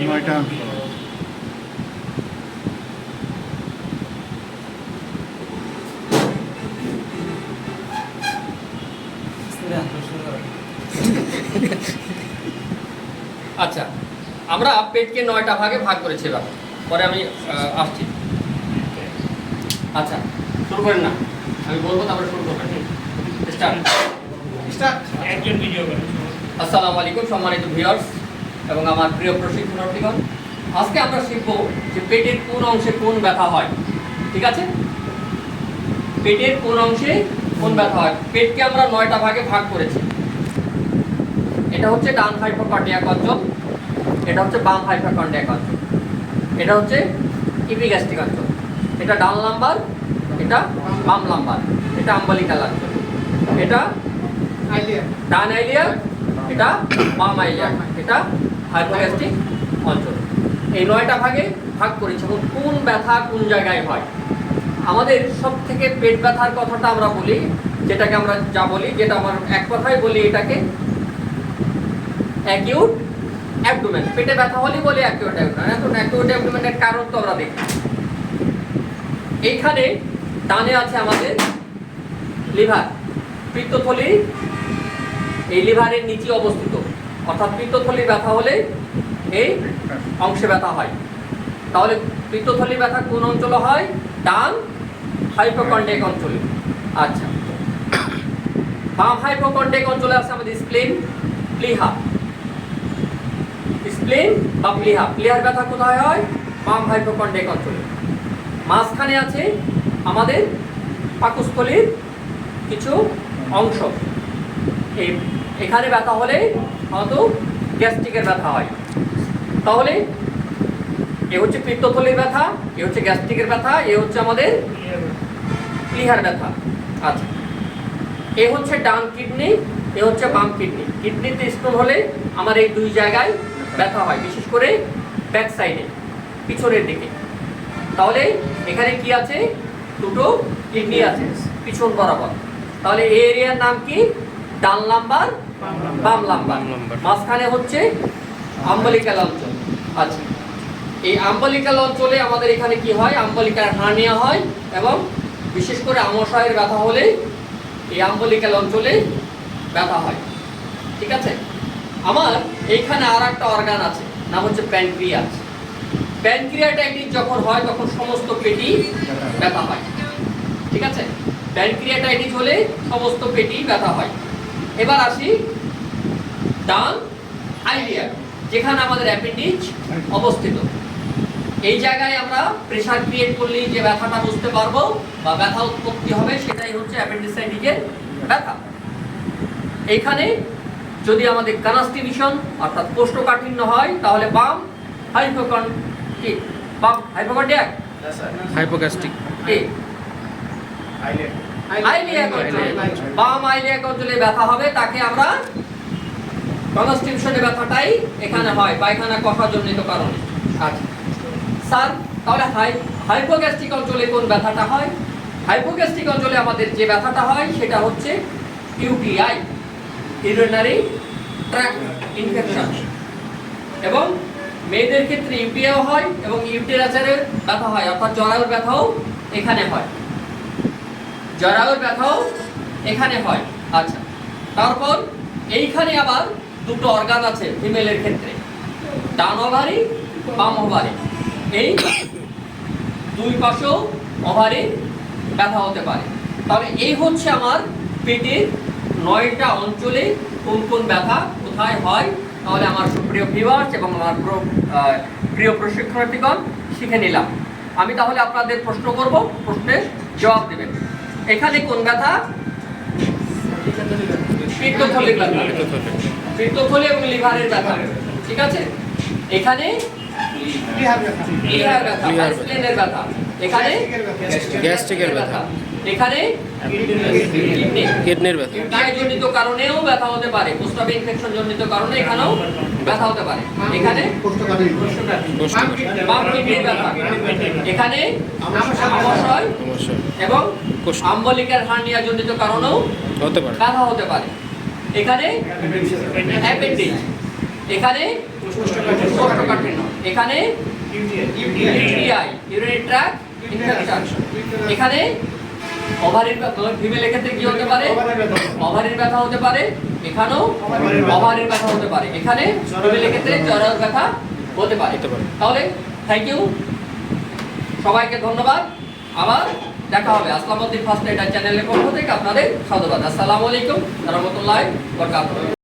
নয়টা আচ্ছা, আমরা পেটকে 9টা ভাগে ভাগ করেছি এবার, পরে আমি আসছি। আচ্ছা, শুরু করেন না, আমি বলবো তারপরে শুরু করবেন। আসসালামু আলাইকুম সম্মানিত ভিউয়ার্স এবং আমার প্রিয় প্রশিক্ষণার্থীগণ। আজকে আমরা শিখব যে পেটের কোন অংশে কোন ব্যথা হয়। ঠিক আছে, পেটের কোন অংশে কোন ব্যথা হয়। পেটকে আমরা 9টা ভাগে ভাগ করেছি। এটা হচ্ছে ডান হাইপোকন্ড্রিয়াক অঞ্চল, এটা হচ্ছে বাম হাইপোকন্ড্রিয়াক অঞ্চল, এটা হচ্ছে ইপিগ্যাস্ট্রিক অঞ্চল, এটা ডান লাম্বার, এটা বাম লাম্বার, এটা আম্বলিকাল অঞ্চল, এটা ডান আইলিয়াক, এটা বাম আইলিয়াক, এটা হাইপোগ্যাস্ট্রিক অঞ্চল। এই 9টা ভাগে ভাগ করেছি এবং কোন ব্যথা কোন জায়গায় হয়। আমাদের সব থেকে পেট ব্যথার কথাটা আমরা বলি, যেটাকে আমরা যা বলি, যেটা আমার এক কথায় বলি, এটাকে অ্যাকিউট অ্যাবডোমেন। পেটে ব্যথা হলেই বলি অ্যাকিউট অ্যাবডোমেন। এখন অ্যাকিউট অ্যাবডোমেনের কারণ তো আমরা দেখি। এইখানে ডানে আছে আমাদের লিভার, পিত্তথলি এই লিভারের নিচে অবস্থিত, অর্থাৎ পিত্তথলি ব্যথা হলে এই অংশে ব্যথা হয়। তাহলে পিত্তথলি ব্যথা কোন অঞ্চলে হয়? ডান হাইপোকন্ড্রিয়াক অঞ্চলে। আচ্ছা, বাম হাইপোকন্ড্রিয়াক অঞ্চলে আছে আমাদের স্প্লিন, প্লিহা। স্প্লিন বা প্লিহা, প্লিহার ব্যথা কোথায় হয়? বাম হাইপোকন্ড্রিয়াক অঞ্চলে। মাঝখানে আছে আমাদের পাকস্থলীর কিছু অংশ, এখানে ব্যথা হলে হয়তো গ্যাস্ট্রিকের ব্যথা হয়। তাহলে এ হচ্ছে পিত্তথলির ব্যথা, এ হচ্ছে গ্যাস্ট্রিকের ব্যথা, এ হচ্ছে আমাদের প্লিহার ব্যথা। আচ্ছা, এ হচ্ছে ডান কিডনি, এ হচ্ছে বাম কিডনি। কিডনিতে স্টোন হলে আমার এই দুই জায়গায় ব্যথা হয়, বিশেষ করে ব্যাক সাইডে, পিছনের দিকে। তাহলে এখানে কি আছে? দুটো কিডনি আছে পিছন বরাবর। তাহলে এই এরিয়ার নাম কি? ডান লাম্বার, বাম লাম্বার। মাঝখানে হচ্ছে আম্বলিকাল অঞ্চল। আচ্ছা, এই আম্বলিকাল অঞ্চলে আমাদের এখানে কি হয়? আম্বলিকার হার্নিয়া হয় এবং বিশেষ করে আমাশয়ের ব্যথা হলে এই আম্বলিকাল অঞ্চলে ব্যথা হয়। ঠিক আছে, আমার এইখানে আর একটা অর্গান আছে, নাম হচ্ছে প্যানক্রিয়াস। প্যানক্রিয়াটাইটিস যখন হয় তখন সমস্ত পেটই ব্যথা হয়। ঠিক আছে, প্যানক্রিয়াটাইটিস হলে সমস্ত পেটই ব্যথা হয়। এবার আসি ডান আইলিয়াক, যেখানে আমাদের অ্যাপেন্ডিক্স অবস্থিত। এই জায়গায় আমরা প্রেসার ক্রিয়েট করলেই যে ব্যথাটা বুঝতে পারবো বা ব্যথা উৎপত্তি হবে, সেটাই হচ্ছে অ্যাপেন্ডিসাইটিসের ব্যথা। এইখানে যদি আমাদের কনস্টিটিউশন অর্থাৎ কোষ্ঠকাঠিন্য হয়, তাহলে বাম হাইপোকন্ড্রিয়াক হাইপোগ্যাস্ট্রিক আইলিয়াক অঞ্চলে, বাম আইলিয়াক অঞ্চলে ব্যথা হবে, তাকে আমরা কনস্টিটিউশনের ব্যথাটাই এখানে হয়, পায়খানা কফা জনিত কারণে। আচ্ছা স্যার, তাহলে হাইপোগ্যাস্ট্রিক অঞ্চলে কোন ব্যথাটা হয়? হাইপোগ্যাস্ট্রিক অঞ্চলে আমাদের যে ব্যথাটা হয় সেটা হচ্ছে ইউটিআই, ইউরিনারি ট্র্যাক্ট ইনফেকশন। এবং মেয়েদের ক্ষেত্রে ইউটিআইও হয় এবং ইউটেরাসের ব্যথা হয়, অর্থাৎ জরায়ুর ব্যথাও এখানে হয়, জরায়ুর ব্যথাও এখানে হয়। আচ্ছা, তারপর এইখানে আবার দুটো অর্গান আছে ফিমেলের ক্ষেত্রে, ডান ওভারি, বাম ওভারি। এই দুই পাশেও ওভারি ব্যথা হতে পারে। তাহলে এই হচ্ছে আমার পেটের 9টা অঞ্চলে কোন কোন ব্যথা কোথায় হয়। তাহলে আমার সুপ্রিয় ভিউয়ার্স এবং আমার প্রিয় প্রশিক্ষণার্থীগণ শিখে নিলাম। আমি তাহলে আপনাদের প্রশ্ন করব, প্রশ্নের জবাব দেবেন। এখানে কোন ব্যথা? পিত্তথলির ব্যথা, পিত্তথলি এবং লিভারের ব্যথা। ঠিক আছে, এখানে লিভার ব্যথা, স্প্লিনের ব্যথা, এখানে গ্যাস্ট্রিকের ব্যথা। এখানে কিডনির ব্যথা, গায়েজনিত কারণেও ব্যথা হতে পারে, প্রস্রাবে ইনফেকশন জনিত কারণে এখানেও ব্যথা হতে পারে। এখানে বাম কিডনির ব্যথা, এখানে আমাশয় এবং আম্বলিকার হার্নিয়া জনিত কারণেও হতে পারে, ব্যথা হতে পারে। এখানে অ্যাপেন্ডিক্স, এখানে কোষ্ঠকাঠিন্য, এখানে ইউটিআই ইউরিনারি ট্র্যাক্ট ইনফেকশন, এখানে ওভারির ফিমেলের ক্ষেত্রে কি হতে পারে? ওভারির ব্যথা হতে পারে, এখানেও ওভারির ব্যথা হতে পারে, এখানে ফিমেলের ক্ষেত্রে জরায়ুর ব্যথা হতে পারে। তাহলে থ্যাংক ইউ, সবাইকে ধন্যবাদ। আবার দেখা হবে আসলামউদ্দিন ফার্স্ট এড চ্যানেলের পক্ষ থেকে। আপনাদের সাধুবাদ। আসসালামু আলাইকুম ওয়া রাহমাতুল্লাহি ওয়া বারাকাতুহু।